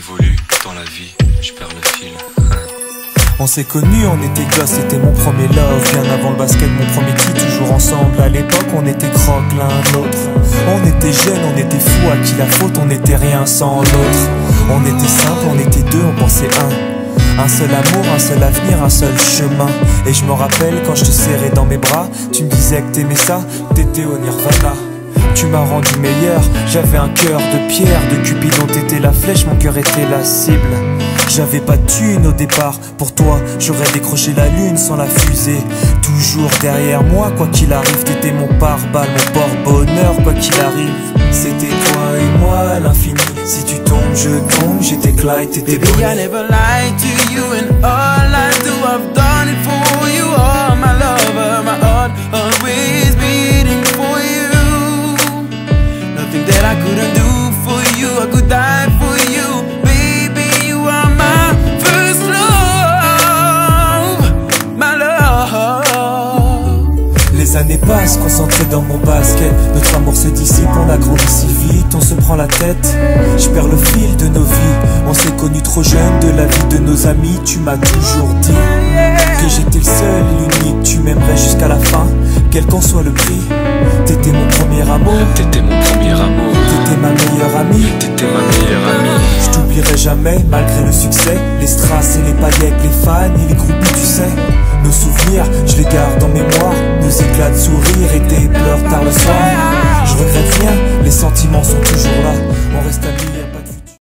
évolue dans la vie, je perds le fil. On s'est connus, on était gosses, c'était mon premier love. Bien avant le basket, mon premier qui toujours ensemble. À l'époque, on était croque l'un l'autre. On était jeunes, on était fous, à qui la faute, on n'était rien sans l'autre. On était simple, on était deux, on pensait un seul amour, un seul avenir, un seul chemin. Et je me rappelle quand je te serrais dans mes bras, tu me disais que t'aimais ça, t'étais au nirvana. Tu m'as rendu meilleur, j'avais un cœur de pierre. De Cupidon t'étais la flèche, mon cœur était la cible. J'avais pas de thune au départ, pour toi j'aurais décroché la lune sans la fusée. Toujours derrière moi, quoi qu'il arrive, t'étais mon pare-balles, mon porte-bonheur, quoi qu'il arrive. C'était toi et moi à l'infini. Si tu tombes, je tombe, j'étais Clyde, t'étais Bonnie. Baby, I never lied to you, and all I do, I've done it for you. Oh, my lover, my heart always beating for you. Nothing that I couldn't do for you, I could die for you. Baby, you are my first love, my love. Les années passent, concentrées dans mon basket. Notre amour se dissipe, on a grandi si vite, on se prend la tête. Je perds le fil de nos vies. On s'est connus trop jeunes, de la vie de nos amis. Tu m'as toujours dit que j'étais le seul et l'unique. Tu m'aimerais jusqu'à la fin, quel qu'en soit le prix. T'étais mon premier amour, T'étais mon premier amour, t'étais ma meilleure amie. t'étais ma meilleure amie. Je t'oublierai jamais, malgré le succès. Les strass et les paillettes, les fans et les groupies, tu sais. Nos souvenirs, je les garde en mémoire. Nos éclats de sourire et tes pleurs tard le soir. Je regrette rien, les sentiments sont toujours là. On reste amis.